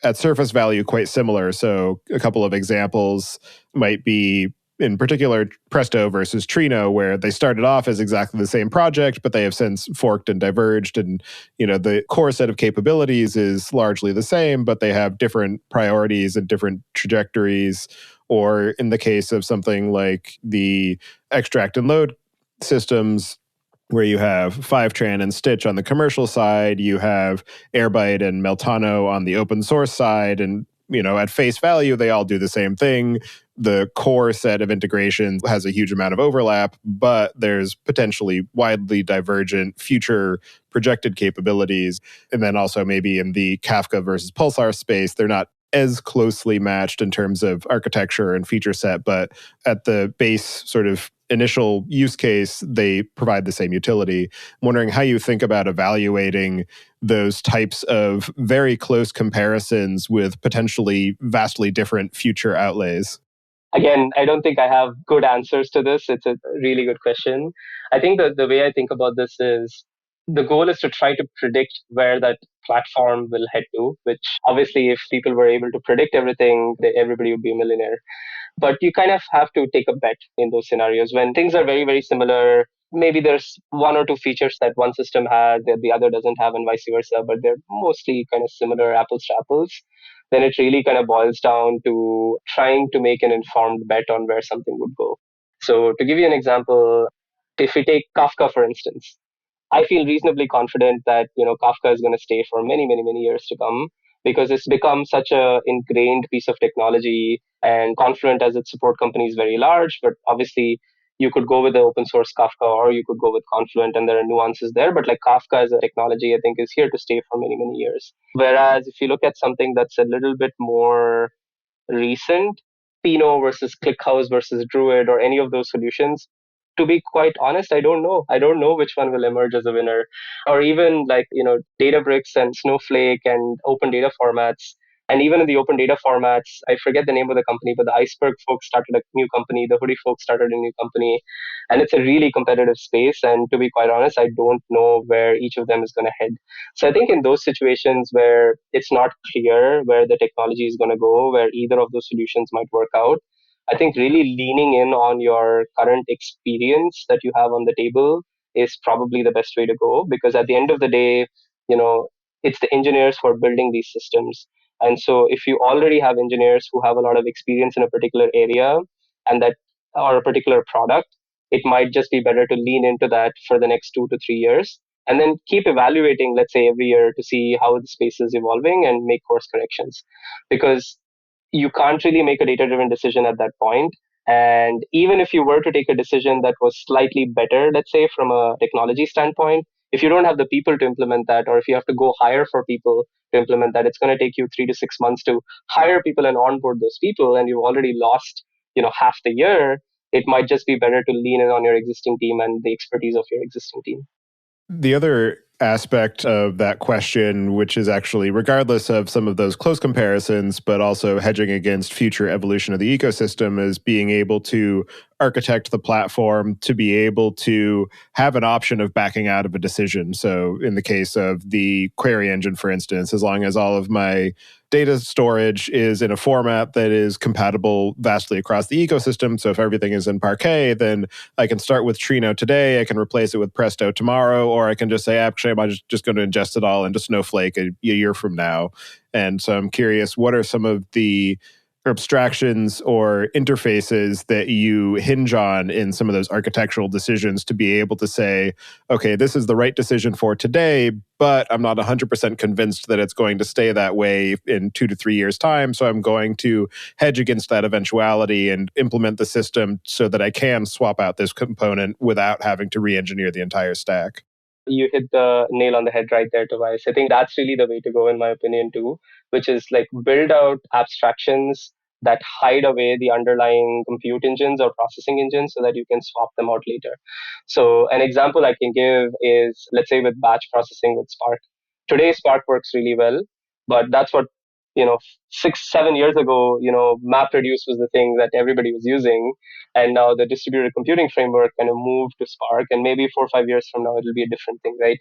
at surface value quite similar. So a couple of examples might be, in particular, Presto versus Trino, where they started off as exactly the same project, but they have since forked and diverged. And, the core set of capabilities is largely the same, but they have different priorities and different trajectories. Or in the case of something like the extract and load systems, where you have Fivetran and Stitch on the commercial side, you have Airbyte and Meltano on the open source side, and at face value, they all do the same thing. The core set of integrations has a huge amount of overlap, but there's potentially widely divergent future projected capabilities. And then also maybe in the Kafka versus Pulsar space, they're not as closely matched in terms of architecture and feature set, but at the base sort of initial use case, they provide the same utility. I'm wondering how you think about evaluating those types of very close comparisons with potentially vastly different future outlays. Again, I don't think I have good answers to this. It's a really good question. I think that the way I think about this is the goal is to try to predict where that platform will head to, which obviously, if people were able to predict everything, everybody would be a millionaire. But you kind of have to take a bet in those scenarios when things are very, very similar. Maybe there's one or two features that one system has that the other doesn't have, and vice versa, but they're mostly kind of similar, apples to apples. Then it really kind of boils down to trying to make an informed bet on where something would go. So, to give you an example, if we take Kafka, for instance, I feel reasonably confident that Kafka is going to stay for many, many, many years to come because it's become such a ingrained piece of technology. And Confluent, as its support company, is very large. But obviously, you could go with the open source Kafka or you could go with Confluent, and there are nuances there. But like Kafka as a technology, I think is here to stay for many, many years. Whereas if you look at something that's a little bit more recent, Pinot versus ClickHouse versus Druid or any of those solutions, to be quite honest, I don't know. I don't know which one will emerge as a winner. Or even like, Databricks and Snowflake and open data formats. And even in the open data formats, I forget the name of the company, but the Iceberg folks started a new company, the Hoodie folks started a new company, and it's a really competitive space. And to be quite honest, I don't know where each of them is going to head. So I think in those situations where it's not clear where the technology is going to go, where either of those solutions might work out, I think really leaning in on your current experience that you have on the table is probably the best way to go, because at the end of the day, you know, it's the engineers who are building these systems. And so if you already have engineers who have a lot of experience in a particular area and that or a particular product, it might just be better to lean into that for the next 2 to 3 years and then keep evaluating, let's say every year, to see how the space is evolving and make course corrections. Because you can't really make a data driven decision at that point. And even if you were to take a decision that was slightly better, let's say from a technology standpoint, if you don't have the people to implement that, or if you have to go hire for people to implement that, it's going to take you 3 to 6 months to hire people and onboard those people, and you've already lost, half the year. It might just be better to lean in on your existing team and the expertise of your existing team. The other aspect of that question, which is actually regardless of some of those close comparisons, but also hedging against future evolution of the ecosystem, is being able to architect the platform to be able to have an option of backing out of a decision. So in the case of the query engine, for instance, as long as all of my data storage is in a format that is compatible vastly across the ecosystem. So if everything is in Parquet, then I can start with Trino today, I can replace it with Presto tomorrow, or I can just say, actually, I'm just going to ingest it all into Snowflake a year from now. And so I'm curious, what are some of the abstractions or interfaces that you hinge on in some of those architectural decisions to be able to say, okay, this is the right decision for today, but I'm not 100% convinced that it's going to stay that way in 2 to 3 years' time. So I'm going to hedge against that eventuality and implement the system so that I can swap out this component without having to re-engineer the entire stack. You hit the nail on the head right there, Tobias. I think that's really the way to go, in my opinion, too, which is like build out abstractions that hide away the underlying compute engines or processing engines so that you can swap them out later. So an example I can give is, let's say, with batch processing with Spark. Today, Spark works really well, but that's what, 6, 7 years ago, MapReduce was the thing that everybody was using. And now the distributed computing framework kind of moved to Spark, and maybe 4 or 5 years from now, it'll be a different thing, right?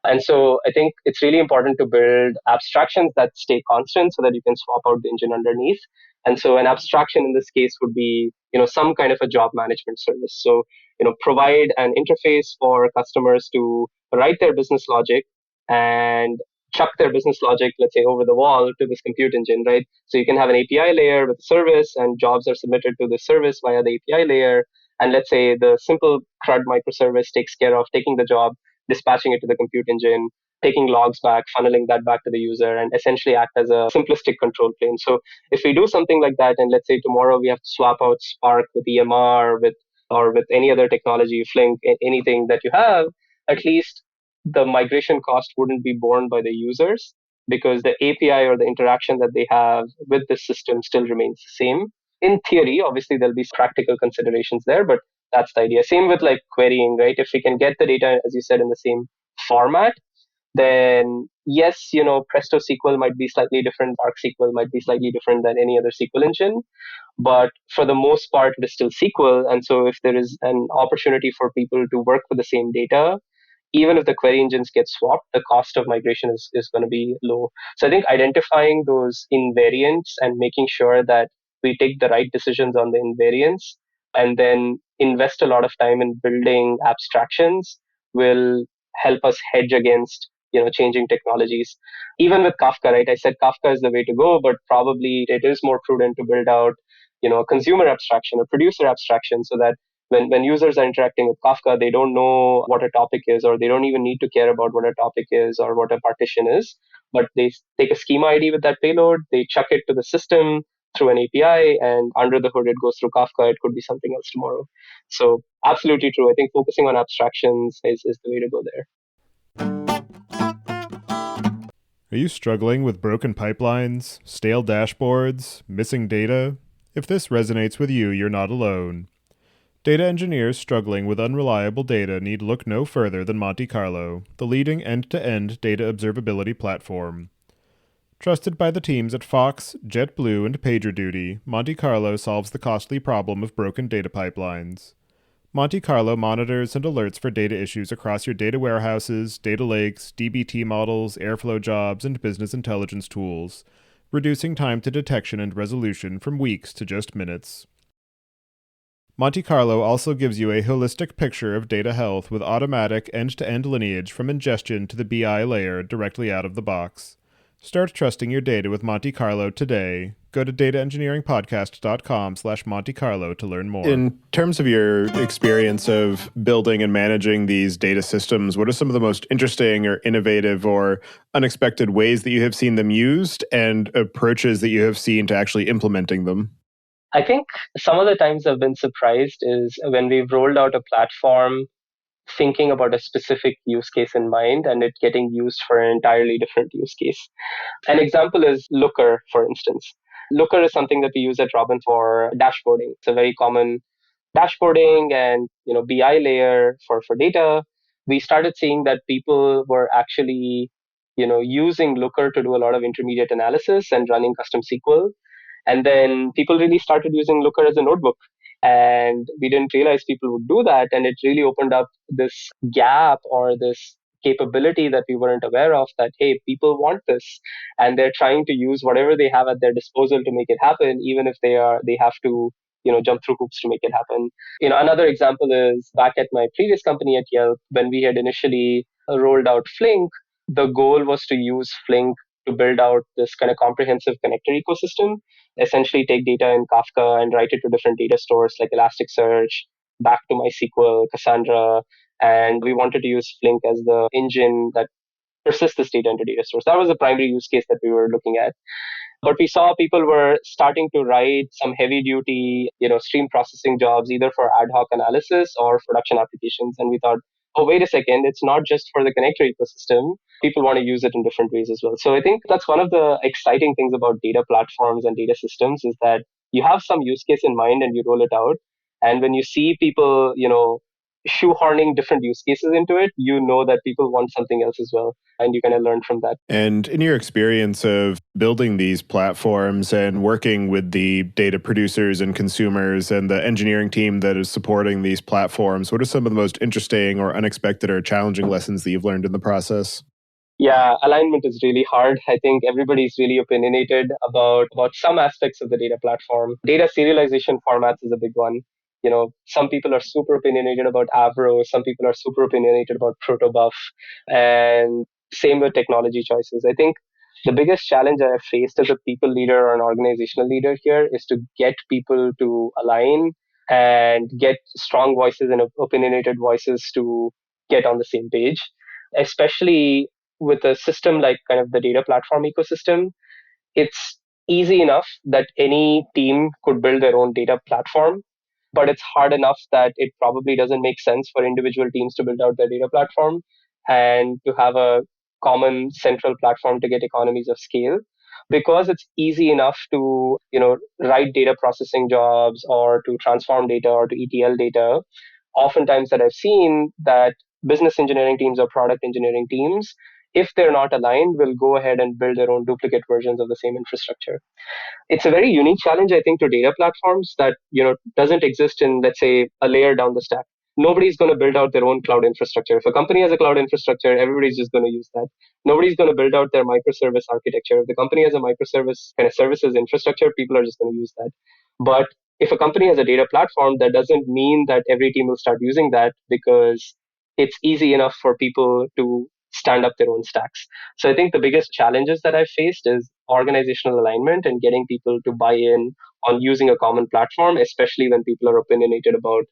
And so I think it's really important to build abstractions that stay constant so that you can swap out the engine underneath. And so an abstraction in this case would be, some kind of a job management service. So, provide an interface for customers to write their business logic and chuck their business logic, let's say, over the wall to this compute engine, right? So you can have an API layer with a service, and jobs are submitted to the service via the API layer. And let's say the simple CRUD microservice takes care of taking the job, dispatching it to the compute engine, taking logs back, funneling that back to the user, and essentially act as a simplistic control plane. So if we do something like that, and let's say tomorrow we have to swap out Spark with EMR, or with any other technology, Flink, anything that you have, at least the migration cost wouldn't be borne by the users, because the API or the interaction that they have with the system still remains the same. In theory, obviously, there'll be practical considerations there, but that's the idea. Same with like querying, right? If we can get the data, as you said, in the same format, then yes, Presto SQL might be slightly different, Arc SQL might be slightly different than any other SQL engine, but for the most part, it is still SQL. And so if there is an opportunity for people to work with the same data, even if the query engines get swapped, the cost of migration is going to be low. So I think identifying those invariants and making sure that we take the right decisions on the invariants and then invest a lot of time in building abstractions will help us hedge against changing technologies. Even with Kafka, right? I said Kafka is the way to go, but probably it is more prudent to build out a consumer abstraction, a producer abstraction, so that when users are interacting with Kafka, they don't know what a topic is, or they don't even need to care about what a topic is or what a partition is. But they take a schema ID with that payload, they chuck it to the system through an API, and under the hood, it goes through Kafka. It could be something else tomorrow. So absolutely true. I think focusing on abstractions is the way to go there. Are you struggling with broken pipelines, stale dashboards, missing data? If this resonates with you, you're not alone. Data engineers struggling with unreliable data need look no further than Monte Carlo, the leading end-to-end data observability platform. Trusted by the teams at Fox, JetBlue, and PagerDuty, Monte Carlo solves the costly problem of broken data pipelines. Monte Carlo monitors and alerts for data issues across your data warehouses, data lakes, DBT models, Airflow jobs, and business intelligence tools, reducing time to detection and resolution from weeks to just minutes. Monte Carlo also gives you a holistic picture of data health with automatic end-to-end lineage from ingestion to the BI layer directly out of the box. Start trusting your data with Monte Carlo today. Go to dataengineeringpodcast.com/Monte Carlo to learn more. In terms of your experience of building and managing these data systems, what are some of the most interesting or innovative or unexpected ways that you have seen them used and approaches that you have seen to actually implementing them? I think some of the times I've been surprised is when we've rolled out a platform thinking about a specific use case in mind and it getting used for an entirely different use case. An example is Looker, for instance. Looker is something that we use at Robin for dashboarding. It's a very common dashboarding and BI layer for data. We started seeing that people were actually using Looker to do a lot of intermediate analysis and running custom SQL. And then people really started using Looker as a notebook. And we didn't realize people would do that. And it really opened up this gap or this capability that we weren't aware of, that, hey, people want this. And they're trying to use whatever they have at their disposal to make it happen, even if they have to jump through hoops to make it happen. Another example is back at my previous company at Yelp, when we had initially rolled out Flink, the goal was to use Flink to build out this kind of comprehensive connector ecosystem, essentially take data in Kafka and write it to different data stores like Elasticsearch, back to MySQL, Cassandra, and we wanted to use Flink as the engine that persists this data into data stores. That was the primary use case that we were looking at. But we saw people were starting to write some heavy duty, stream processing jobs, either for ad hoc analysis or production applications. And we thought, oh, wait a second, it's not just for the connector ecosystem. People want to use it in different ways as well. So I think that's one of the exciting things about data platforms and data systems is that you have some use case in mind and you roll it out. And when you see people, shoehorning different use cases into it, that people want something else as well. And you kind of learn from that. And in your experience of building these platforms and working with the data producers and consumers and the engineering team that is supporting these platforms, what are some of the most interesting or unexpected or challenging lessons that you've learned in the process? Yeah, alignment is really hard. I think everybody's really opinionated about some aspects of the data platform. Data serialization formats is a big one. Some people are super opinionated about Avro, some people are super opinionated about Protobuf, and same with technology choices. I think the biggest challenge I have faced as a people leader or an organizational leader here is to get people to align and get strong voices and opinionated voices to get on the same page, especially with a system like kind of the data platform ecosystem. It's easy enough that any team could build their own data platform, but it's hard enough that it probably doesn't make sense for individual teams to build out their data platform and to have a common central platform to get economies of scale, because it's easy enough to write data processing jobs or to transform data or to ETL data. Oftentimes that I've seen that business engineering teams or product engineering teams, if they're not aligned, will go ahead and build their own duplicate versions of the same infrastructure. It's a very unique challenge, I think, to data platforms that doesn't exist in, let's say, a layer down the stack. Nobody's going to build out their own cloud infrastructure. If a company has a cloud infrastructure, everybody's just going to use that. Nobody's going to build out their microservice architecture. If the company has a microservice kind of services infrastructure, people are just going to use that. But if a company has a data platform, that doesn't mean that every team will start using that, because it's easy enough for people to stand up their own stacks. So I think the biggest challenges that I've faced is organizational alignment and getting people to buy in on using a common platform, especially when people are opinionated about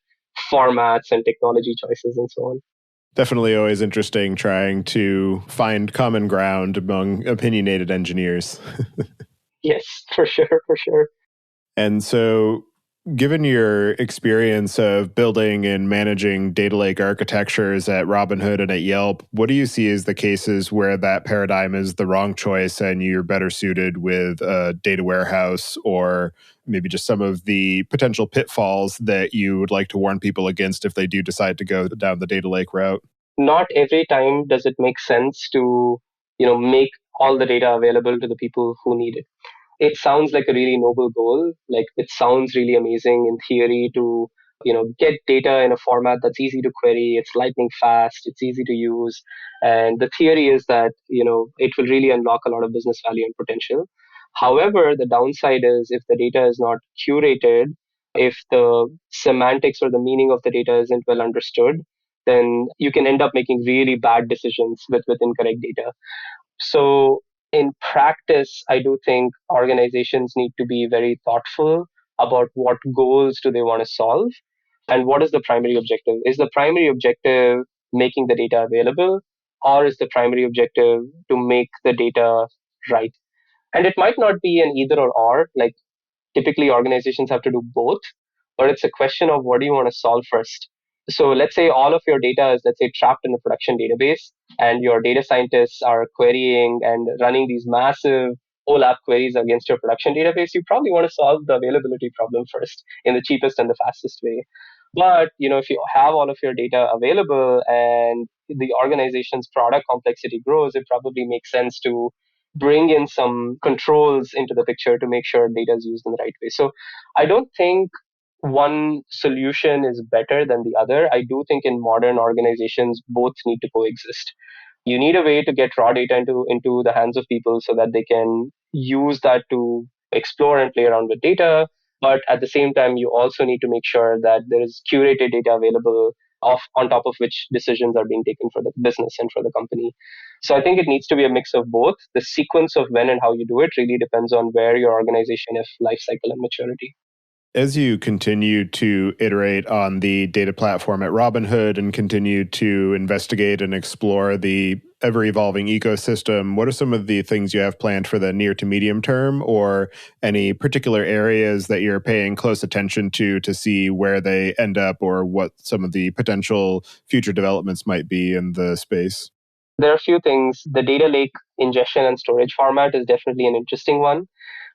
formats and technology choices and so on. Definitely always interesting trying to find common ground among opinionated engineers. Yes, for sure. And so, given your experience of building and managing data lake architectures at Robinhood and at Yelp, what do you see as the cases where that paradigm is the wrong choice and you're better suited with a data warehouse, or maybe just some of the potential pitfalls that you would like to warn people against if they do decide to go down the data lake route? Not every time does it make sense to make all the data available to the people who need it. It sounds like a really noble goal. Like it sounds really amazing in theory to, get data in a format that's easy to query. It's lightning fast. It's easy to use. And the theory is that, it will really unlock a lot of business value and potential. However, the downside is if the data is not curated, if the semantics or the meaning of the data isn't well understood, then you can end up making really bad decisions with incorrect data. So in practice, I do think organizations need to be very thoughtful about what goals do they want to solve and what is the primary objective. Is the primary objective making the data available, or is the primary objective to make the data right? And it might not be an either or. Like typically organizations have to do both, but it's a question of what do you want to solve first. So let's say all of your data is, let's say, trapped in a production database, and your data scientists are querying and running these massive OLAP queries against your production database. You probably want to solve the availability problem first in the cheapest and the fastest way. But if you have all of your data available and the organization's product complexity grows, it probably makes sense to bring in some controls into the picture to make sure data is used in the right way. So I don't think one solution is better than the other. I do think in modern organizations, both need to coexist. You need a way to get raw data into the hands of people so that they can use that to explore and play around with data. But at the same time, you also need to make sure that there is curated data available on top of which decisions are being taken for the business and for the company. So I think it needs to be a mix of both. The sequence of when and how you do it really depends on where your organization is, life cycle and maturity. As you continue to iterate on the data platform at Robinhood and continue to investigate and explore the ever evolving ecosystem, what are some of the things you have planned for the near to medium term, or any particular areas that you're paying close attention to see where they end up or what some of the potential future developments might be in the space? There are a few things. The data lake ingestion and storage format is definitely an interesting one.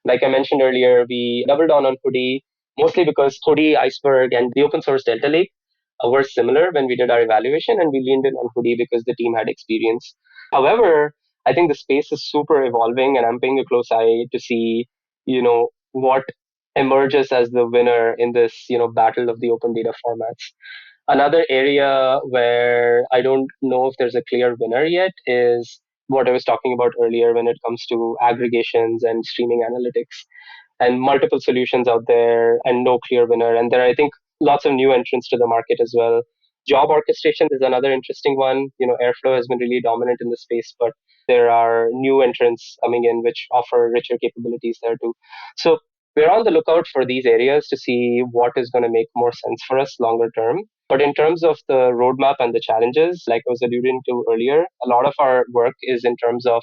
Like I mentioned earlier, we doubled down on Hoodie mostly because Hoodie, Iceberg, and the open source Delta Lake were similar when we did our evaluation, and we leaned in on Hoodie because the team had experience. However, I think the space is super evolving, and I'm paying a close eye to see, what emerges as the winner in this, battle of the open data formats. Another area where I don't know if there's a clear winner yet is what I was talking about earlier when it comes to aggregations and streaming analytics, and multiple solutions out there and no clear winner. And there are, I think, lots of new entrants to the market as well. Job orchestration is another interesting one. Airflow has been really dominant in the space, but there are new entrants coming in which offer richer capabilities there too. So we're on the lookout for these areas to see what is going to make more sense for us longer term. But in terms of the roadmap and the challenges, like I was alluding to earlier, a lot of our work is in terms of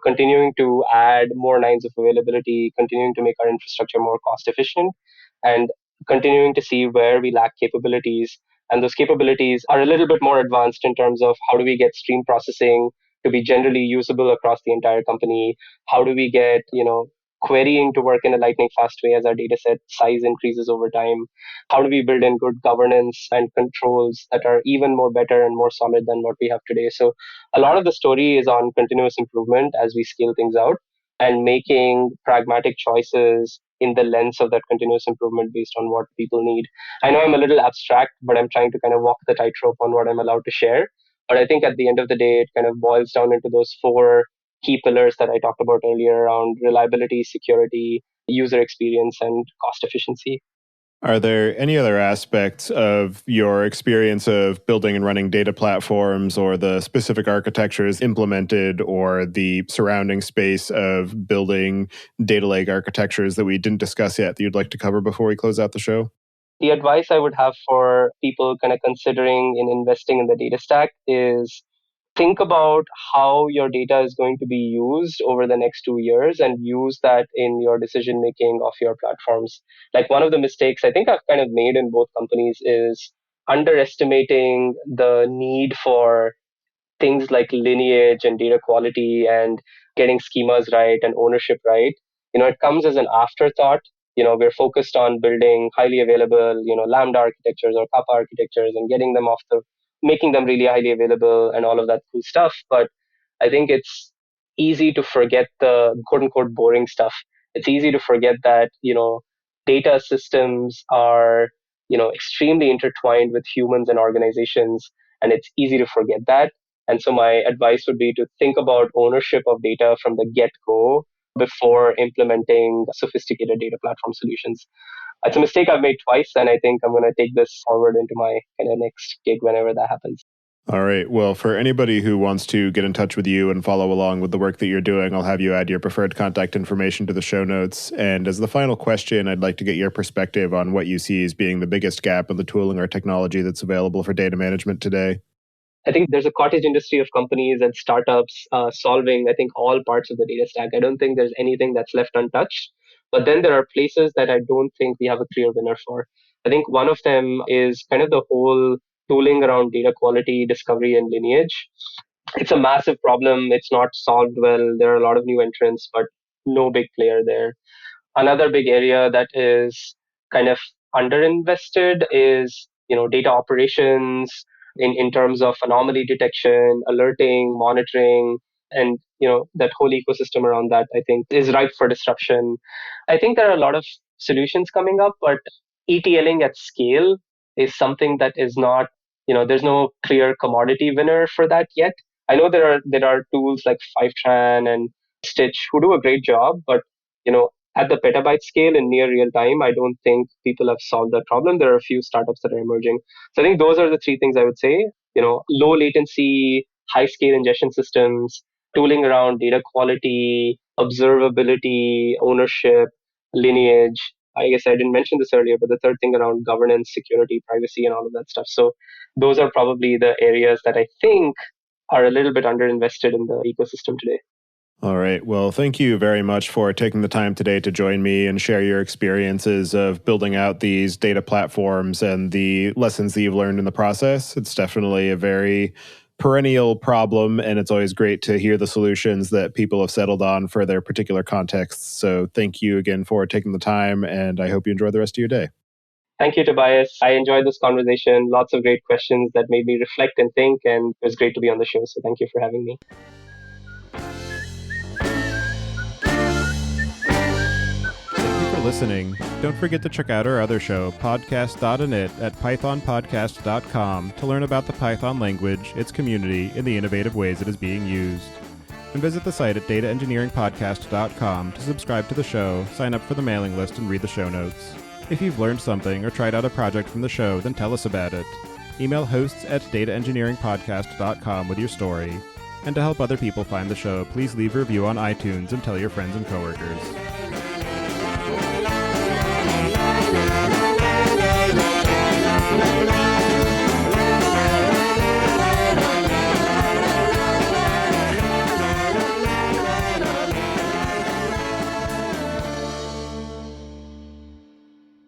continuing to add more lines of availability, continuing to make our infrastructure more cost efficient, and continuing to see where we lack capabilities. And those capabilities are a little bit more advanced in terms of how do we get stream processing to be generally usable across the entire company? How do we get, querying to work in a lightning fast way as our data set size increases over time? How do we build in good governance and controls that are even more better and more solid than what we have today? So a lot of the story is on continuous improvement as we scale things out and making pragmatic choices in the lens of that continuous improvement based on what people need. I know I'm a little abstract, but I'm trying to kind of walk the tightrope on what I'm allowed to share. But I think at the end of the day, it kind of boils down into those four key pillars that I talked about earlier around reliability, security, user experience, and cost efficiency. Are there any other aspects of your experience of building and running data platforms, or the specific architectures implemented, or the surrounding space of building data lake architectures that we didn't discuss yet that you'd like to cover before we close out the show? The advice I would have for people kind of considering in investing in the data stack is think about how your data is going to be used over the next 2 years and use that in your decision making of your platforms. Like one of the mistakes I think I've kind of made in both companies is underestimating the need for things like lineage and data quality and getting schemas right and ownership right. It comes as an afterthought. We're focused on building highly available, Lambda architectures or Kappa architectures and getting them making them really highly available and all of that cool stuff. But I think it's easy to forget the quote unquote boring stuff. It's easy to forget that, data systems are, extremely intertwined with humans and organizations, and it's easy to forget that. And so my advice would be to think about ownership of data from the get go before implementing sophisticated data platform solutions. It's a mistake I've made twice, and I think I'm going to take this forward into my kind of next gig whenever that happens. All right. Well, for anybody who wants to get in touch with you and follow along with the work that you're doing, I'll have you add your preferred contact information to the show notes. And as the final question, I'd like to get your perspective on what you see as being the biggest gap in the tooling or technology that's available for data management today. I think there's a cottage industry of companies and startups solving, I think, all parts of the data stack. I don't think there's anything that's left untouched. But then there are places that I don't think we have a clear winner for. I think one of them is kind of the whole tooling around data quality, discovery, and lineage. It's a massive problem. It's not solved well. There are a lot of new entrants, but no big player there. Another big area that is kind of underinvested is, data operations in terms of anomaly detection, alerting, monitoring, and, that whole ecosystem around that, I think, is ripe for disruption. I think there are a lot of solutions coming up, but ETLing at scale is something that is not, there's no clear commodity winner for that yet. I know there are tools like Fivetran and Stitch who do a great job, but, at the petabyte scale in near real time, I don't think people have solved that problem. There are a few startups that are emerging. So I think those are the three things I would say. Low latency, high scale ingestion systems, tooling around data quality, observability, ownership, lineage. I guess I didn't mention this earlier, but the third thing around governance, security, privacy, and all of that stuff. So those are probably the areas that I think are a little bit underinvested in the ecosystem today. All right. Well, thank you very much for taking the time today to join me and share your experiences of building out these data platforms and the lessons that you've learned in the process. It's definitely a very perennial problem, and it's always great to hear the solutions that people have settled on for their particular contexts. So thank you again for taking the time, and I hope you enjoy the rest of your day. Thank you, Tobias. I enjoyed this conversation. Lots of great questions that made me reflect and think, and it was great to be on the show. So thank you for having me. Listening. Don't forget to check out our other show, podcast.init, at pythonpodcast.com to learn about the Python language, its community, and the innovative ways it is being used. And visit the site at dataengineeringpodcast.com to subscribe to the show, sign up for the mailing list, and read the show notes. If you've learned something or tried out a project from the show, then tell us about it. Email hosts at dataengineeringpodcast.com with your story. And to help other people find the show, please leave a review on iTunes and tell your friends and coworkers. Thank you.